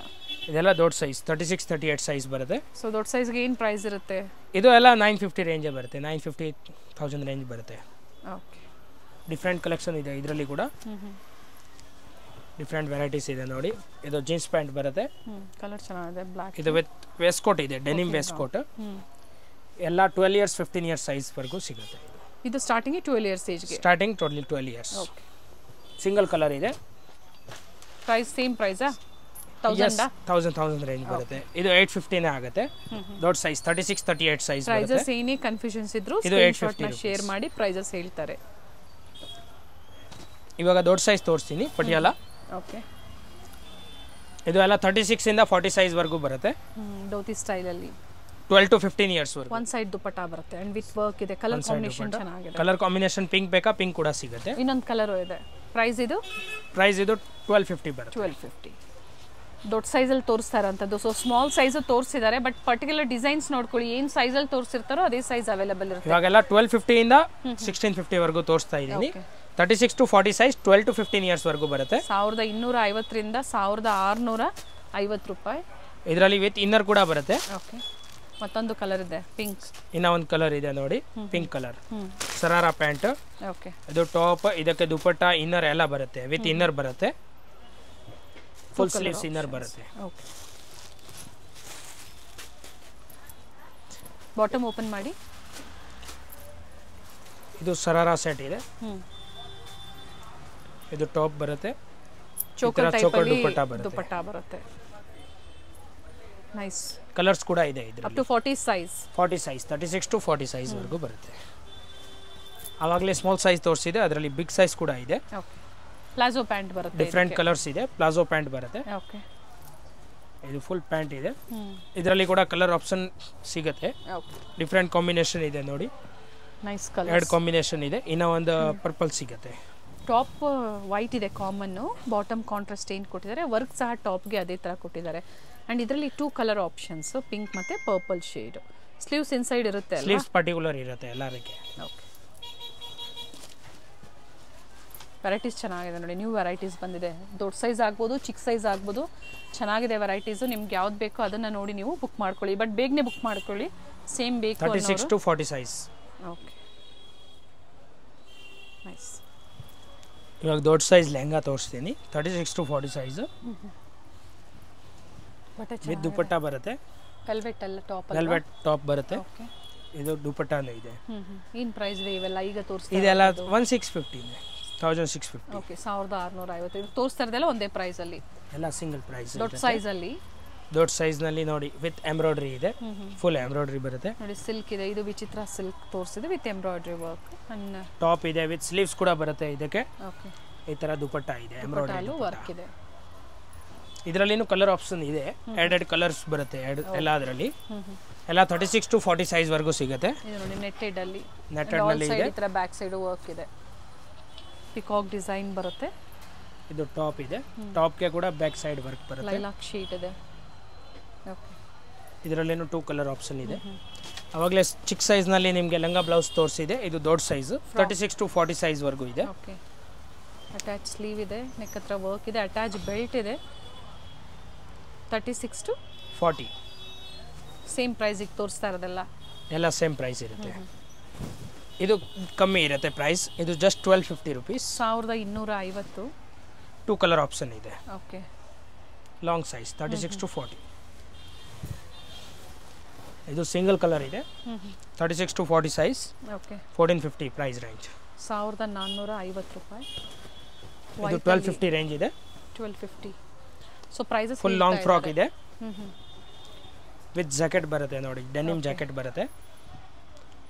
ಇದೆಲ್ಲ ದೊಡ್ಡ ಸೈಜ್ 36, 38 ಸೈಜ್ ಬರುತ್ತೆ. ಸೊ ದೊಡ್ಡ ಸೈಜ್ಗೆ ಏನು ಪ್ರೈಸ್ ಇರುತ್ತೆ? ಇದು ಎಲ್ಲ 950 ರೇಂಜೇ ಬರುತ್ತೆ. 950,000 ರೇಂಜ್ ಬರುತ್ತೆ. ಓಕೆ, ಡಿಫ್ರೆಂಟ್ ಕಲೆಕ್ಷನ್ ಇದೆ ಇದರಲ್ಲಿ ಕೂಡ. ಡಿಫ್ರೆಂಟ್ ವೆರೈಟೀಸ್ ಇದೆ ನೋಡಿ. ಇದು ಜೀನ್ಸ್ ಪ್ಯಾಂಟ್ ಬರುತ್ತೆ. ಕಲರ್ ಚೆನ್ನಾಗಿದೆ, ಬ್ಲ್ಯಾಕ್. ಇದು ವಿತ್ ವೇಸ್ಕೋಟ್ ಇದೆ, ಡೆನಿಮ್ ವೇಸ್ಕೋಟ್. ಎಲ್ಲ 12 ಇಯರ್ಸ್ 15 ಇಯರ್ಸ್ ಸೈಜ್ವರೆಗೂ ಸಿಗುತ್ತೆ. ಇದು ಸ್ಟಾರ್ಟಿಂಗ್ 12 ಇಯರ್ಸ್ ಏಜ್ಗೆ. Starting totally 12 years. Okay, single colour ಇದೆ. ಪ್ರೈಸ್ ಸೇಮ್ ಪ್ರೈಸಾ? 1000 ರೇಂಜ್ ಬರುತ್ತೆ. ಇದು 850ನೇ ಆಗುತ್ತೆ. ದೊಡ್ಡ ಸೈಜ್ 36, 38 ಸೈಜ್ ಬರುತ್ತೆ. ಪ್ರೈಸಸ್ ಏನೇ ಕನ್ಫ್ಯೂಷನ್ಸ್ ಇದ್ರು ಇದು 850 ಶೇರ್ ಮಾಡಿ ಪ್ರೈಸಸ್ ಹೇಳ್ತಾರೆ. ಇವಾಗ ದೊಡ್ಡ ಸೈಜ್ ತೋರಿಸ್ತೀನಿ, ಪಟಿಯಾಲ. ಓಕೆ, ಇದು ಎಲ್ಲ 36 ಇಂದ 40 ಸೈಜ್ವರೆಗೂ ಬರುತ್ತೆ. ಧೋತಿ ಸ್ಟೈಲಲ್ಲಿ 12 to 15 ಇಯರ್ಸ್ವರೆಗೂ. ಒನ್ ಸೈಡ್ ದುಪಟ್ಟ ಬರುತ್ತೆ ಅಂಡ್ ವಿತ್ ವರ್ಕ್ ಇದೆ. ಕಲರ್ ಕಾಂಬಿನೇಷನ್ ಚೆನ್ನಾಗಿದೆ. ಕಲರ್ ಕಾಂಬಿನೇಷನ್ ಪಿಂಕ್ ಬೇಕಾ, ಪಿಂಕ್ ಕೂಡ ಸಿಗುತ್ತೆ. ಇನ್ನೊಂದು ಕಲರ್ ಇದೆ. ಪ್ರೈಸ್ ಇದು 1250 ಬರುತ್ತೆ. 1250. ದೊಡ್ಡ ಸೈಜಲ್ಲಿ ತೋರಿಸ್ತಾ ಇರೋಂಥದ್ದು. ಸೊ ಸ್ಮಾಲ್ ಸೈಜು ತೋರಿಸಿದ್ದಾರೆ, ಬಟ್ ಪರ್ಟಿಕ್ಯುಲರ್ ಡಿಸೈನ್ಸ್ ನೋಡ್ಕೊಳ್ಳಿ. ಏನು ಸೈಜಲ್ಲಿ ತೋರಿಸಿರ್ತಾರೋ ಅದೇ ಸೈಜ್ ಅವೈಲೇಬಲ್ ಇರುತ್ತೆ. ಇವಾಗೆಲ್ಲ 1250 ಇಂದ 1650 ವರೆಗೂ ತೋರಿಸ್ತಾ ಇದ್ದೀನಿ. 36 to 40 ಸೈಜ್ 12 to 15 ಇಯರ್ಸ್ವರೆಗೂ ಬರುತ್ತೆ. 1250 ರಿಂದ 1650 ರೂಪಾಯಿ. ಇದರಲ್ಲಿ ವಿತ್ ಇನ್ನರ್ ಕೂಡ ಬರುತ್ತೆ. ಓಕೆ, ಮತ್ತೊಂದು ಕಲರ್ ಇದೆ, ಪಿಂಕ್. ಇನ್ನ ಒಂದು ಕಲರ್ ಇದೆ ನೋಡಿ, pink colour. Sharara pant. Okay, ಇದು ಟಾಪ್, ಇದಕ್ಕೆ ದುಪಟ್ಟ, ಇನ್ನರ್ ಎಲ್ಲ ಬರುತ್ತೆ. ವಿತ್ ಇನ್ನರ್ ಬರುತ್ತೆ. ಫುಲ್ ಸ್ಲೀವ್ಸ್ ಇನ್ನರ್ ಬರುತ್ತೆ. ಓಕೆ, ಬಾಟಮ್ ಓಪನ್ ಮಾಡಿ. ಇದು ಸರಾರಾ ಸೆಟ್ ಇದೆ. ಇದು ಟಾಪ್ ಬರುತ್ತೆ. ಚೋಕರ್ ಟೈಪ್ ಅಲ್ಲಿ ದುಪಟ್ಟ ಬರುತ್ತೆ. ನೈಸ್. ಕಲರ್ಸ್ ಕೂಡ ಇದೆ ಅಪ್ ಇದರಲ್ಲಿ. To 40 size. 40 size 36 to 40 size ವರೆಗೂ ಬರುತ್ತೆ. ಆವಾಗಲೇ ಸ್ಮಾಲ್ ಸೈಜ್ ತೋರಿಸಿದೆ, ಅದರಲ್ಲಿ ಬಿಗ್ ಸೈಜ್ ಕೂಡ ಇದೆ. ಓಕೆ, ಪ್ಲಾಜೋ ಪ್ಯಾಂಟ್ ಬರುತ್ತೆ. ಡಿಫ್ರೆಂಟ್ ಕಲರ್ಸ್ ಇದೆ. ಪ್ಲಾಜೋ ಪ್ಯಾಂಟ್ ಬರುತ್ತೆ. ಓಕೆ, ಇದು ಫುಲ್ ಪ್ಯಾಂಟ್ ಇದೆ. ಇದರಲ್ಲಿ ಕೂಡ ಕಲರ್ ಆಪ್ಷನ್ ಸಿಗುತ್ತೆ. ಓಕೆ, ಡಿಫ್ರೆಂಟ್ ಕಾಂಬಿನೇಷನ್ ಇದೆ ನೋಡಿ. Nice colour. 2 ಕಾಂಬಿನೇಷನ್ ಇದೆ. ಇನ್ನೂ ಒಂದು ಪರ್ಪಲ್ ಸಿಗುತ್ತೆ. ಟಾಪ್ ವೈಟ್ ಇದೆ ಕಾಮನ್ನು. ಬಾಟಮ್ ಕಾಂಟ್ರಾಸ್ಟ್ ಏನು ಕೊಟ್ಟಿದ್ದಾರೆ, ವರ್ಕ್ ಸಹ ಟಾಪ್ಗೆ ಅದೇ ಥರ ಕೊಟ್ಟಿದ್ದಾರೆ. ಆ್ಯಂಡ್ ಇದರಲ್ಲಿ 2 ಕಲರ್ ಆಪ್ಷನ್ಸ್, ಪಿಂಕ್ ಮತ್ತು ಪರ್ಪಲ್ ಶೇಡ್. ಸ್ಲೀವ್ಸ್ ಇನ್ಸೈಡ್ ಇರುತ್ತೆ. ಸ್ಲೀವ್ಸ್ ಪರ್ಟಿಕ್ಯುಲರ್ ಇರುತ್ತೆ ಎಲ್ಲರಿಗೆ. ಓಕೆ, ವೆರೈಟೀಸ್ ಚೆನ್ನಾಗಿದೆ ನೋಡಿ. ನ್ಯೂ ವೆರೈಟೀಸ್ ಬಂದಿದೆ. ದೊಡ್ಡ ಸೈಜ್ ಆಗ್ಬೋದು, ಚಿಕ್ಕ ಸೈಜ್ ಆಗ್ಬೋದು. ಚೆನ್ನಾಗಿದೆ ವೆರೈಟೀಸು. ನಿಮ್ಗೆ ಯಾವ್ದು ಬೇಕೋ ಅದನ್ನು ನೋಡಿ ನೀವು ಬುಕ್ ಮಾಡ್ಕೊಳ್ಳಿ. ಬಟ್ ಬೇಗನೆ ಬುಕ್ ಮಾಡ್ಕೊಳ್ಳಿ. ಸೇಮ್ ಬೇಕು 36 to 40 ಸೈಜ್. Okay, nice. ಇವಾಗ ದೊಡ್ಡ ಸೈಜ್ ಲೆಹಂಗಾ ತೋರಿಸ್ತೀನಿ. 36 to 40 ಸೈಜ್ ವಿತ್ ದುಪಟ್ಟ ಬರುತ್ತೆ. ವೆಲ್ವೆಟ್ ಎಲ್ಲ ಟಾಪ್. ವೆಲ್ವೆಟ್ ಟಾಪ್ ಬರುತ್ತೆ. ಓಕೆ, ಇದು ದುಪಟ್ಟಾನು ಇದೆ. ಏನು ಪ್ರೈಸ್ ಇದೆ ಇವೆಲ್ಲ ಈಗ ತೋರಿಸ್ತಾ? ಇದೆಲ್ಲ 1650 ಇದೆ. 1650. ಓಕೆ, 1650. ಇದು ತೋರಿಸ್ತಾ ಇರೋದೆಲ್ಲ ಒಂದೇ ಪ್ರೈಸಲ್ಲಿ. ಎಲ್ಲ ಸಿಂಗಲ್ ಪ್ರೈಸ್. ದೊಡ್ಡ ಸೈಜಲ್ಲಿ ದೊಡ್ಡ ಸೈಜ್ನಲ್ಲಿ ನೋಡಿ ವಿತ್ ಎಂಬ್ರಾಯ್ಡ್ರಿ ಇದೆ, ಫುಲ್ ಎಂಬ್ರಾಯ್ಡ್ರಿ ಬರುತ್ತೆ ನೋಡಿ. ಸಿಲ್ಕ್ ಇದೆ, ಇದು ವಿಚಿತ್ರ ಸಿಲ್ಕ್ ತೋರಿಸಿದೆ ವಿತ್ ಎಂಬ್ರಾಯ್ಡ್ರಿ ವರ್ಕ್. ಟಾಪ್ ಇದೆ ವಿತ್ ಸ್ಲೀವ್ಸ್ ಕೂಡ ಬರುತ್ತೆ ಇದಕ್ಕೆ. ಓಕೆ, ಈ ತರ ದುಪಟ್ಟ ಇದೆ, ಎಂಬ್ರಾಯ್ಡ್ರಿ ವರ್ಕ್ ಇದೆ. ಇದರಲ್ಲಿನೂ ಕಲರ್ ಆಪ್ಷನ್ ಇದೆ, ಎರಡೆರಡು ಕಲರ್ಸ್ ಬರುತ್ತೆ ಎಲ್ಲ ಅದರಲ್ಲಿ. ಎಲ್ಲ 36 to 40 ಸೈಜ್ ವರೆಗೂ ಸಿಗುತ್ತೆ. ಇದು ನೋಡಿ ನೆಟ್ಟೆಡ್ ಅಲ್ಲಿ, ನೆಟ್ಟೆಡ್ ನಲ್ಲಿ ಇದೆ. ಈ ತರ ಬ್ಯಾಕ್ ಸೈಡ್ ವರ್ಕ್ ಇದೆ, ಪಿಕಾಕ್ ಡಿಸೈನ್ ಬರುತ್ತೆ. ಇದು ಟಾಪ್ ಇದೆ, ಟಾಪ್ ಗೆ ಕೂಡ ಬ್ಯಾಕ್ ಸೈಡ್ ವರ್ಕ್ ಬರುತ್ತೆ. ಲೈಲಾಕ್ ಶೀಟ್ ಇದೆ. ಓಕೆ, ಇದರಲ್ಲೇನು 2 ಕಲರ್ ಆಪ್ಷನ್ ಇದೆ. ಅವಾಗಲೇ ಚಿಕ್ಕ ಸೈಜ್ ನಲ್ಲಿ ನಿಮಗೆ ಲಂಗ ಬ್ಲೌಸ್ ತೋರಿಸಿದೆ, ಇದು ದೊಡ್ಡ ಸೈಜ್ 36 to 40 ಸೈಜ್ ವರೆಗೂ ಇದೆ. ಓಕೆ, ಅಟ್ಯಾಚ್ ಸ್ಲೀವ್ ಇದೆ, ನೆಕ್ ಹತ್ರ ವರ್ಕ್ ಇದೆ, ಅಟ್ಯಾಚ್ ಬೆಲ್ಟ್ ಇದೆ. 36 to 40 ಸೇಮ್ ಪ್ರೈಸ್ ಈಗ ತೋರಿಸ್ತಾ ಇರೋದೆಲ್ಲ ಎಲ್ಲ ಸೇಮ್ ಪ್ರೈಸ್ ಇರುತ್ತೆ. ಇದು ಕಮ್ಮಿ ಇರುತ್ತೆ ಪ್ರೈಸ್, ಇದು ಜಸ್ಟ್ 1250 ರುಪೀಸ್. 1250. 2 ಕಲರ್ ಆಪ್ಷನ್ ಇದೆ. Okay, long size 36 to 40. ಇದು ಸಿಂಗಲ್ ಕಲರ್ ಇದೆ, 36 to 40 size. Okay, 1450 price range. 1450 ರೂಪಾಯಿ. ಇದು 1250 ರೇಂಜ್ ಇದೆ. 1250. So prices full long frock ಇದೆ ವಿತ್ ಜಾಕೆಟ್ ಬರುತ್ತೆ ನೋಡಿ, ಡೆನಿಮ್ ಜಾಕೆಟ್ ಬರುತ್ತೆ,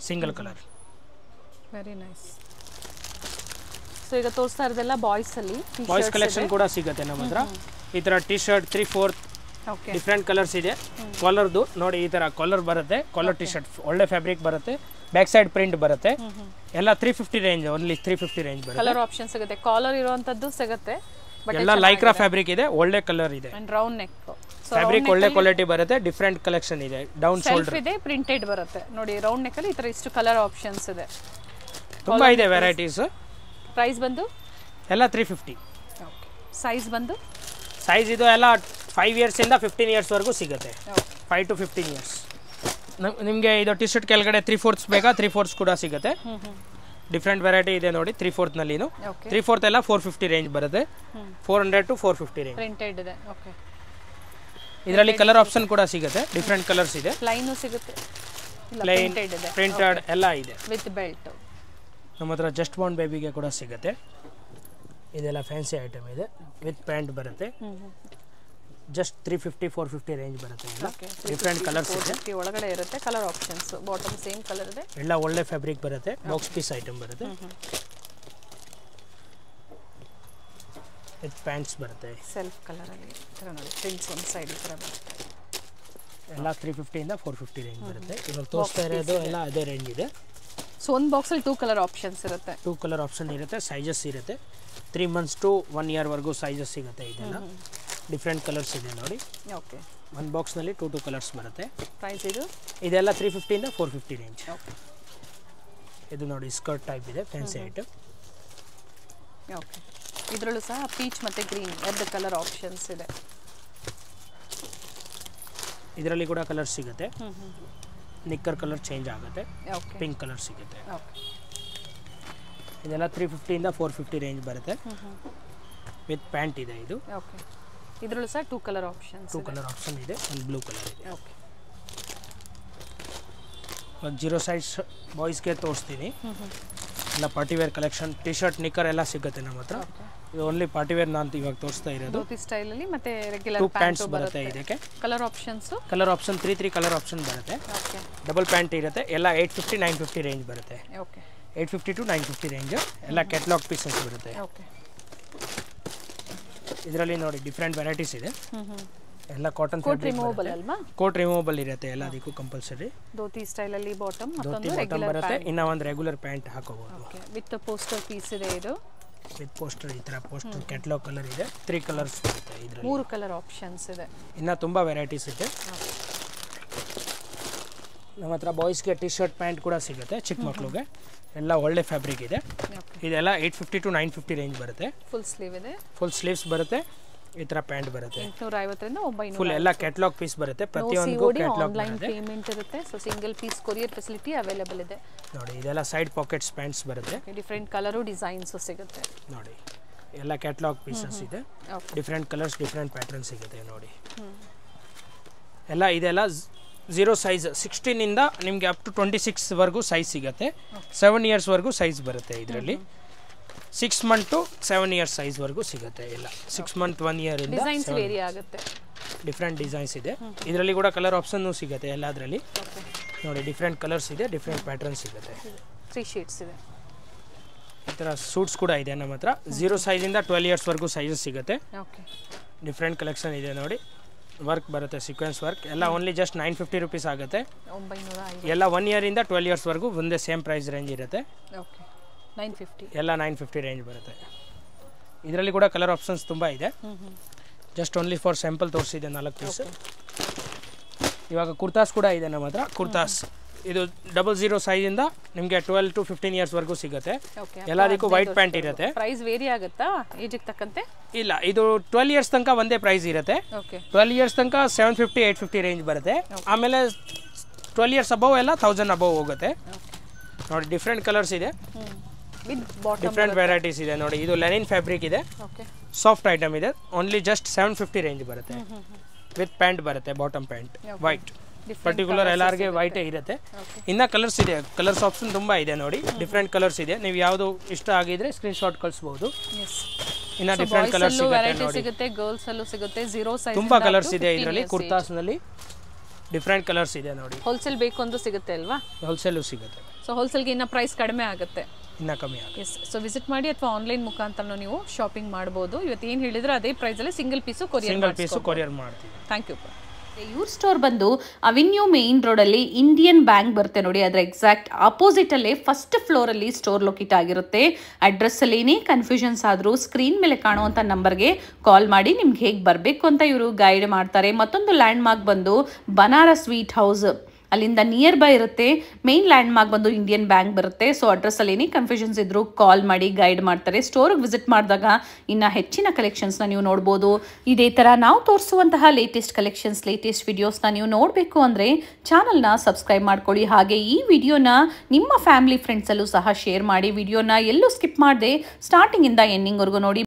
single colour. Very nice. So ಈಗ ತೋರಿಸ್ತಾ ಇರೋದೆಲ್ಲ ಬಾಯ್ಸ್ ಅಲ್ಲಿ ಬಾಯ್ಸ್ ಕಲೆಕ್ಷನ್ ಕೂಡ ಸಿಗುತ್ತೆ ನಮ್ಮ ಹತ್ರ. ಈ ತರ ಟಿ ಶರ್ಟ್ 3/4 ಡಿಫ್ರೆಂಟ್ ಕಲರ್ಸ್ ಇದೆ. ಕಾಲರ್ದು ನೋಡಿ, ಈ ತರ ಕಾಲರ್ ಬರುತ್ತೆ, ಕಾಲರ್ ಟಿ ಶರ್ಟ್ ಒಳ್ಳೆ ಫ್ಯಾಬ್ರಿಕ್ ಬರುತ್ತೆ, ಬ್ಯಾಕ್ ಸೈಡ್ ಪ್ರಿಂಟ್ ಬರುತ್ತೆ. ಎಲ್ಲ 350 ರೇಂಜ್, ಓನ್ಲಿ 350 ರೇಂಜ್ ಬರುತ್ತೆ. ಕಲರ್ ಆಪ್ಷನ್ ಸಿಗುತ್ತೆ, ಕಾಲರ್ ಇರುವಂತದ್ದು ಸಿಗುತ್ತೆ. ಎಲ್ಲ ಲೈಕ್ರಾ ಫ್ಯಾಬ್ರಿಕ್ ಇದೆ, ಒಳ್ಳೆ ಕಲರ್ ಇದೆ, ಅಂಡ್ ರೌಂಡ್ ನೆಕ್ ಫ್ಯಾಬ್ರಿಕ್ ಒಳ್ಳೆ ಕ್ವಾಲಿಟಿ ಬರುತ್ತೆ. ಡಿಫ್ರೆಂಟ್ ಕಲೆಕ್ಷನ್ ಇದೆ, ಡೌನ್ ಶೋಲ್ಡರ್ ಇದೆ, ಪ್ರಿಂಟೆಡ್ ಬರುತ್ತೆ ನೋಡಿ. ರೌಂಡ್ ನೆಕ್ ಅಲ್ಲಿ ಈ ತರ ಇಷ್ಟು ಕಲರ್ ಆಪ್ಷನ್ಸ್ ಇದೆ, ತುಂಬಾ ಇದೆ ವೆರೈಟೀಸ್. ಪ್ರೈಸ್ ಬಂದು ಎಲ್ಲ 350. ಓಕೆ, ಸೈಜ್ ಬಂದು ಸೈಜ್ ಇದು ಎಲ್ಲ 5 ಇಯರ್ಸ್ ಇಂದ 15 ಇಯರ್ಸ್ ವರೆಗೂ ಸಿಗುತ್ತೆ. 5 to 15 ಇಯರ್ಸ್. ನಿಮಗೆ ಇದು ಟಿ ಶರ್ಟ್ ಕೆಳಗಡೆ 3/4 ಬೇಕಾ, 3/4 ಕೂಡ ಸಿಗುತ್ತೆ. ಡಿಫ್ರೆಂಟ್ ವೆರೈಟಿ ಇದೆ ನೋಡಿ. 3/4 ನಲ್ಲಿನು 3/4 ಎಲ್ಲ 450 ರೇಂಜ್ ಬರುತ್ತೆ. 400 to 450 ರೇಂಜ್ ಪ್ರಿಂಟೆಡ್ ಇದೆ. ಓಕೆ, ಇದರಲ್ಲಿ ಕಲರ್ ಆಪ್ಷನ್ ಕೂಡ ಸಿಗುತ್ತೆ, ಡಿಫ್ರೆಂಟ್ ಕಲರ್ಸ್ ಇದೆ. ಪ್ಲೈನ್ ಸಿಗುತ್ತೆ, ಪ್ಲೈನ್, ಪ್ರಿಂಟೆಡ್ ಎಲ್ಲ ಇದೆ ವಿತ್ ಬೆಲ್ಟ್. ನಮ್ಮ ಹತ್ರ ಜಸ್ಟ್ ಬೌಂಡ್ ಬೇಬಿಗೆ ಕೂಡ ಸಿಗುತ್ತೆ. ಇದೆಲ್ಲ ಫ್ಯಾನ್ಸಿ ಐಟಮ್ ಇದೆ, ವಿತ್ ಪ್ಯಾಂಟ್ ಬರುತ್ತೆ. ಜಸ್ಟ್ 350 450 ರೇಂಜ್ ಬರುತ್ತೆ. ಎಲ್ಲ ಡಿಫ್ರೆಂಟ್ ಕಲರ್ಸ್ ಇದೆ, ಒಳಗಡೆ ಇರುತ್ತೆ colour options. Bottom same colour ಇದೆ, ಎಲ್ಲ ಒಳ್ಳೆ ಫ್ಯಾಬ್ರಿಕ್ ಬರುತ್ತೆ, ಬಾಕ್ಸ್ ಪೀಸ್ ಐಟಮ್ ಬರುತ್ತೆ. ವಿತ್ ಪ್ಯಾಂಟ್ಸ್ ಬರುತ್ತೆ, ಸೆಲ್ಫ್ ಕಲರ್ ಅಲ್ಲಿ ತರ ನೋಡಿ, ಪ್ರಿಂಟ್ಸ್ ಒಂದು ಸೈಡ್ ಈ ತರ ಬರುತ್ತೆ. ಎಲ್ಲ 350 ಇಂದ 450 ರೇಂಜ್ ಬರುತ್ತೆ. ಇವಾಗ ತೋರಿಸ್ತಾ ಇರೋದು ಎಲ್ಲ ಅದೇ ರೇಂಜ್ ಇದೆ. ಸೊ ಒಂದು ಬಾಕ್ಸ್ ಅಲ್ಲಿ 2 ಕಲರ್ ಆಪ್ಷನ್ಸ್ ಇರುತ್ತೆ. 2 ಕಲರ್ ಆಪ್ಷನ್ ಇರುತ್ತೆ, ಸೈಜಸ್ ಇರುತ್ತೆ. 3 months to 1 year ವರೆಗೂ ಸೈಜಸ್ ಸಿಗುತ್ತೆ. ಇದೆಲ್ಲ ಡಿಫ್ರೆಂಟ್ ಕಲರ್ಸ್ ಇದೆ ನೋಡಿ. ಓಕೆ, ಒಂದು ಬಾಕ್ಸ್ನಲ್ಲಿ 2 ಕಲರ್ಸ್ ಬರುತ್ತೆ. ಪ್ರೈಸ್ ಇದು ಇದೆಲ್ಲ 350 ಇಂದ 450 ರೇಂಜ್. ಇದು ನೋಡಿ ಸ್ಕರ್ಟ್ ಟೈಪ್ ಇದೆ, ಫ್ಯಾನ್ಸಿ ಐಟಮ್. ಓಕೆ, ಇದರಲ್ಲೂ ಸಹ ಪೀಚ್ ಮತ್ತು ಗ್ರೀನ್ 2 ಕಲರ್ ಆಪ್ಷನ್ಸ್ ಇದೆ. ಇದರಲ್ಲಿ ಕೂಡ ಕಲರ್ ಸಿಗುತ್ತೆ. ನಿಕ್ಕರ್ ಕಲರ್ ಚೇಂಜ್ ಆಗುತ್ತೆ, ಓಕೆ, ಪಿಂಕ್ ಕಲರ್ ಸಿಗುತ್ತೆ. ಓಕೆ, ಇದೆಲ್ಲ 350 ಇಂದ 450 ರೇಂಜ್ ಬರುತ್ತೆ. ವಿತ್ ಪ್ಯಾಂಟ್ ಇದೆ ಇದು. ಓಕೆ, ಇದರಲ್ಲೂ ಸಹ 2 ಕಲರ್ ಆಪ್ಷನ್ಸ್ 2 ಕಲರ್ ಆಪ್ಷನ್ ಇದೆ, ಒಂದು ಬ್ಲೂ ಕಲರ್ ಇದೆ. ಓಕೆ, ಒಂದು 0 ಸೈಜ್ ಬಾಯ್ಸ್ಗೆ ತೋರಿಸ್ತೀನಿ. ಎಲ್ಲ partywear collection, T shirt knicker ಎಲ್ಲ ಸಿಗುತ್ತೆ ನಮ್ಮ ಹತ್ರ. ಇದು ಓನ್ಲಿ ಪಾರ್ಟಿವೇರ್ ನಾನು ಇವಾಗ ತೋರಿಸ್ತಾ ಇರೋದು. ಧೋತಿ ಸ್ಟೈಲ್ ಅಲ್ಲಿ ಮತ್ತೆ ರೆಗ್ಯುಲರ್ 2 ಪ್ಯಾಂಟ್ಸ್ ಬರುತ್ತೆ ಇದಕ್ಕೆ. Colour options, colour option 3 colour option ಬರುತ್ತೆ. ಓಕೆ, ಡಬಲ್ ಪ್ಯಾಂಟ್ ಇರುತ್ತೆ. ಎಲ್ಲ 850 950 ರೇಂಜ್ ಬರುತ್ತೆ. Okay, 850 to 950 range. ಎಲ್ಲ ಕ್ಯಾಟಲಾಗ್ ಪೀಸಸ್ ಬರುತ್ತೆ. ಓಕೆ, ಇದರಲ್ಲಿ ನೋಡಿ ಡಿಫ್ರೆಂಟ್ ವೆರೈಟೀಸ್ ಇದೆ. ಎಲ್ಲ ಕಾಟನ್ ಕೋಟ್ ರಿಮೂವಬಲ್ ಅಲ್ವಾ? ಕೋಟ್ ರಿಮೂವಬಲ್ ಇರುತ್ತೆ ಎಲ್ಲದಕ್ಕೂ ಕಂಪಲ್ಸರಿ. ಧೋತಿ ಸ್ಟೈಲ್ ಅಲ್ಲಿ ಬಾಟಮ್, ಧೋತಿ ಮತ್ತೊಂದು ಬಾಟಮ್ ರೆಗ್ಯುಲರ್ ಬರುತ್ತೆ, ಇನ್ನ ಒಂದು ರೆಗ್ಯುಲರ್ ಪ್ಯಾಂಟ್ ಹಾಕೋಬಹುದು. ಓಕೆ, ವಿತ್ ಪೋಸ್ಟರ್ ಪೀಸ್ ಇದೆ. ಇದು ವಿತ್ ಪೋಸ್ಟರ್, ಈ ತರ ಪೋಸ್ಟರ್ ಕ್ಯಾಟಲಾಗ್ ಕಲರ್ ಇದೆ. 3 ಕಲರ್ಸ್ ಬರುತ್ತೆ ಇದರಲ್ಲಿ. 3 ಕಲರ್ ಆಪ್ಷನ್ಸ್ ಇದೆ. ಇನ್ನ ತುಂಬಾ ವೆರೈಟೀಸ್ ಇದೆ. ನಮ್ಮ ಹತ್ರ ಬಾಯ್ಸ್ಗೆ ಟಿ ಶರ್ಟ್ ಪ್ಯಾಂಟ್ ಕೂಡ ಸಿಗುತ್ತೆ, ಚಿಕ್ಕ ಮಕ್ಕಳಿಗೆ. ಎಲ್ಲ ಒಳ್ಳೆ ಫ್ಯಾಬ್ರಿಕ್ ಇದೆ. ಇದೆಲ್ಲ 850 to 950 ರೇಂಜ್ ಬರುತ್ತೆ. ಫುಲ್ ಸ್ಲೀವ್ ಇದೆ, ಫುಲ್ ಸ್ಲೀವ್ಸ್ ಬರುತ್ತೆ. ಈ ತರ ಪ್ಯಾಂಟ್ ಬರುತ್ತೆ. 850 ರಿಂದ 900. ಫುಲ್ ಎಲ್ಲ ಕ್ಯಾಟಲಾಗ್ ಪೀಸ್ ಬರುತ್ತೆ. ಪ್ರತಿಯೊಂದು ಕ್ಯಾಟಲಾಗ್ ಆನ್ಲೈನ್ ಪೇಮೆಂಟ್ ಇರುತ್ತೆ. So single piece courier facility available ಇದೆ. ನೋಡಿ, ಇದೆಲ್ಲ ಸೈಡ್ ಪಾಕೆಟ್ಸ್ ಪ್ಯಾಂಟ್ಸ್ ಬರುತ್ತೆ. ಡಿಫರೆಂಟ್ ಕಲರು ಡಿಸೈನ್ಸ್ ಸಿಗುತ್ತೆ ನೋಡಿ. ಎಲ್ಲ ಕ್ಯಾಟಲಾಗ್ ಪೀಸಸ್ ಇದೆ. ಡಿಫರೆಂಟ್ ಕಲರ್ಸ್, ಡಿಫರೆಂಟ್ ಪ್ಯಾಟರ್ನ್ ಸಿಗುತ್ತೆ ನೋಡಿ. ಎಲ್ಲ ಇದೆಲ್ಲ 0 ಸೈಜ್ 16 ಇಂದ ನಿಮಗೆ ಅಪ್ ಟು 26 ವರೆಗೂ ಸೈಜ್ ಸಿಗುತ್ತೆ. 7 ಇಯರ್ಸ್ ವರೆಗೂ ಸೈಜ್ ಬರುತ್ತೆ ಇದರಲ್ಲಿ. 6 ಮಂತ್ ಟು 7 ಇಯರ್ಸ್ ಸೈಜ್ವರೆಗೂ ಸಿಗುತ್ತೆ ಎಲ್ಲ. 6 ಮಂತ್ 1 ಇಯರ್ ಇಂದ ಡಿಸೈನ್ಸ್ ವೇರಿ ಆಗುತ್ತೆ. ಡಿಫ್ರೆಂಟ್ ಡಿಸೈನ್ಸ್ ಇದೆ. ಇದರಲ್ಲಿ ಕೂಡ ಕಲರ್ ಆಪ್ಷನ್ನು ಸಿಗುತ್ತೆ ಎಲ್ಲದರಲ್ಲಿ. ನೋಡಿ ಡಿಫ್ರೆಂಟ್ ಕಲರ್ಸ್ ಇದೆ, ಡಿಫ್ರೆಂಟ್ ಪ್ಯಾಟರ್ನ್ ಸಿಗುತ್ತೆ. 3 ಶೀಟ್ಸ್ ಇದೆ. ಈ ಥರ ಸೂಟ್ಸ್ ಕೂಡ ಇದೆ ನಮ್ಮ ಹತ್ರ. 0 ಸೈಜಿಂದ 12 ಇಯರ್ಸ್ವರೆಗೂ ಸೈಜಸ್ ಸಿಗುತ್ತೆ. ಓಕೆ, ಡಿಫ್ರೆಂಟ್ ಕಲೆಕ್ಷನ್ ಇದೆ ನೋಡಿ. ವರ್ಕ್ ಬರುತ್ತೆ, ಸೀಕ್ವೆನ್ಸ್ ವರ್ಕ್ ಎಲ್ಲ. ಓನ್ಲಿ ಜಸ್ಟ್ 950 ರುಪೀಸ್ ಆಗುತ್ತೆ. 950 ಎಲ್ಲ 1 ಇಯರಿಂದ 12 ಇಯರ್ಸ್ವರೆಗೂ ಒಂದೇ ಸೇಮ್ ಪ್ರೈಸ್ ರೇಂಜ್ ಇರುತ್ತೆ. ಓಕೆ, 950 ಎಲ್ಲ 950 ರೇಂಜ್ ಬರುತ್ತೆ. ಇದರಲ್ಲಿ ಕೂಡ ಕಲರ್ ಆಪ್ಷನ್ಸ್ ತುಂಬ ಇದೆ. ಜಸ್ಟ್ ಓನ್ಲಿ ಫಾರ್ ಸ್ಯಾಂಪಲ್ ತೋರಿಸಿದೆ 4 ಪೀಸ್. ಇವಾಗ ಕುರ್ತಾಸ್ ಕೂಡ ಇದೆ ನಮ್ಮ ಹತ್ರ. ಕುರ್ತಾಸ್ ಇದು 00 ಸೈಜಿಂದ ನಿಮಗೆ 12 to 15 ಇಯರ್ಸ್ವರೆಗೂ ಸಿಗುತ್ತೆ. ಎಲ್ಲದಕ್ಕೂ ವೈಟ್ ಪ್ಯಾಂಟ್ ಇರುತ್ತೆ. ಪ್ರೈಸ್ ವೇರಿ ಆಗುತ್ತಾ ಏಜಿಗೆ ತಕ್ಕಂತೆ? ಇಲ್ಲ, ಇದು 12 ಇಯರ್ಸ್ ತನಕ ಒಂದೇ ಪ್ರೈಸ್ ಇರುತ್ತೆ. 12 ಇಯರ್ಸ್ ತನಕ 750 850 ರೇಂಜ್ ಬರುತ್ತೆ. ಆಮೇಲೆ 12 ಇಯರ್ಸ್ ಅಬೌವ್ ಎಲ್ಲ 1000 ಅಬೌವ್ ಹೋಗುತ್ತೆ. ನೋಡಿ ಡಿಫ್ರೆಂಟ್ ಕಲರ್ಸ್ ಇದೆ, ಡಿಫ್ರೆಂಟ್ ವೆರೈಟೀಸ್ ಇದೆ ನೋಡಿ. ಇದು ಲೆನಿನ್ ಫ್ಯಾಬ್ರಿಕ್ ಇದೆ, ಸಾಫ್ಟ್ ಐಟಮ್ ಇದೆ. ಓನ್ಲಿ ಜಸ್ಟ್ 750 ರೇಂಜ್ ಬರುತ್ತೆ. ವಿತ್ ಪ್ಯಾಂಟ್ ಬರುತ್ತೆ, ಬಾಟಮ್ ಪ್ಯಾಂಟ್ ವೈಟ್. ಪರ್ಟಿಕ್ಯುಲರ್ ಎಲ್ಲರಿಗೆ ವೈಟೇ ಇರುತ್ತೆ. ಇನ್ನು ಕಲರ್ಸ್ ಇದೆ, ಕಲರ್ಸ್ ಆಪ್ಷನ್ ತುಂಬ ಇದೆ ನೋಡಿ. ಡಿಫ್ರೆಂಟ್ ಕಲರ್ಸ್ ಇದೆ. ನೀವು ಯಾವುದು ಇಷ್ಟ ಆಗಿದ್ರೆ ಸ್ಕ್ರೀನ್ಶಾಟ್ ಕಳಿಸ್ಬೋದು. ಇನ್ನು ಡಿಫ್ರೆಂಟ್ ಕಲರ್ಸ್ ಸಿಗುತ್ತೆ, ಗರ್ಲ್ಸ್ ಅಲ್ಲೂ ಸಿಗುತ್ತೆ. 0 ಸೈಜ್ ತುಂಬ ಕಲರ್ಸ್ ಇದೆ ಇದರಲ್ಲಿ. ಕುರ್ತಾಸ್ನಲ್ಲಿ ಡಿಫ್ರೆಂಟ್ ಕಲರ್ಸ್ ಇದೆ ನೋಡಿ. ಹೋಲ್ಸೇಲ್ ಬೇಕು ಅಂದ್ರೂ ಸಿಗುತ್ತೆ ಅಲ್ವಾ? ಹೋಲ್ಸೇಲು ಸಿಗುತ್ತೆ. ಸೊ ಹೋಲ್ಸೇಲ್ಗೆ ಇನ್ನು ಪ್ರೈಸ್ ಕಡಿಮೆ ಆಗುತ್ತೆ, ಇನ್ನು ಕಮ್ಮಿ ಆಗುತ್ತೆ. ಎಸ್, ಸೊ ವಿಸಿಟ್ ಮಾಡಿ ಅಥವಾ ಆನ್ಲೈನ್ ಮುಖಾಂತರ ನೀವು ಶಾಪಿಂಗ್ ಮಾಡ್ಬೋದು. ಇವತ್ತು ಏನು ಹೇಳಿದ್ರೆ ಅದೇ ಪ್ರೈಸಲ್ಲಿ ಸಿಂಗಲ್ ಪೀಸು ಕೊರಿಯರ್ ಮಾಡ್ತೀವಿ. Thank you. ಇವ್ರ ಸ್ಟೋರ್ ಬಂದು ಅವೆನ್ಯೂ ಮೇನ್ ರೋಡಲ್ಲಿ ಇಂಡಿಯನ್ ಬ್ಯಾಂಕ್ ಬರುತ್ತೆ ನೋಡಿ, ಅದರ ಎಕ್ಸಾಕ್ಟ್ ಆಪೋಸಿಟಲ್ಲೇ ಫಸ್ಟ್ ಫ್ಲೋರಲ್ಲಿ ಸ್ಟೋರ್ ಲೊಕೇಟ್ ಆಗಿರುತ್ತೆ. ಅಡ್ರೆಸ್ಸಲ್ಲಿ ಏನೇ ಕನ್ಫ್ಯೂಷನ್ಸ್ ಆದರೂ ಸ್ಕ್ರೀನ್ ಮೇಲೆ ಕಾಣುವಂಥ ನಂಬರ್ಗೆ ಕಾಲ್ ಮಾಡಿ ನಿಮ್ಗೆ ಹೇಗೆ ಬರಬೇಕು ಅಂತ ಇವರು ಗೈಡ್ ಮಾಡ್ತಾರೆ. ಮತ್ತೊಂದು ಲ್ಯಾಂಡ್ ಮಾರ್ಕ್ ಬಂದು ಬನಾರಸ್ ಸ್ವೀಟ್ ಹೌಸ್, ಅಲ್ಲಿಂದ ನಿಯರ್ ಬೈ ಇರುತ್ತೆ. ಮೇನ್ ಲ್ಯಾಂಡ್ ಮಾರ್ಕ್ ಬಂದು ಇಂಡಿಯನ್ ಬ್ಯಾಂಕ್ ಬರುತ್ತೆ. ಸೊ ಅಡ್ರೆಸ್ಸಲ್ಲಿ ಏನೇ ಕನ್ಫ್ಯೂಷನ್ಸ್ ಇದ್ದರೂ ಕಾಲ್ ಮಾಡಿ ಗೈಡ್ ಮಾಡ್ತಾರೆ. ಸ್ಟೋರಿಗೆ ವಿಸಿಟ್ ಮಾಡಿದಾಗ ಇನ್ನು ಹೆಚ್ಚಿನ ಕಲೆಕ್ಷನ್ಸ್ನ ನೀವು ನೋಡ್ಬೋದು. ಇದೇ ಥರ ನಾವು ತೋರಿಸುವಂತಹ ಲೇಟೆಸ್ಟ್ ಕಲೆಕ್ಷನ್ಸ್, ಲೇಟೆಸ್ಟ್ ವಿಡಿಯೋಸ್ನ ನೀವು ನೋಡಬೇಕು ಅಂದರೆ ಚಾನಲ್ನ ಸಬ್ಸ್ಕ್ರೈಬ್ ಮಾಡ್ಕೊಳ್ಳಿ. ಹಾಗೆ ಈ ವಿಡಿಯೋನ ನಿಮ್ಮ ಫ್ಯಾಮಿಲಿ ಫ್ರೆಂಡ್ಸಲ್ಲೂ ಸಹ ಶೇರ್ ಮಾಡಿ. ವಿಡಿಯೋನ ಎಲ್ಲೂ ಸ್ಕಿಪ್ ಮಾಡದೆ ಸ್ಟಾರ್ಟಿಂಗಿಂದ ಎಂಡಿಂಗ್ವರೆಗೂ ನೋಡಿ.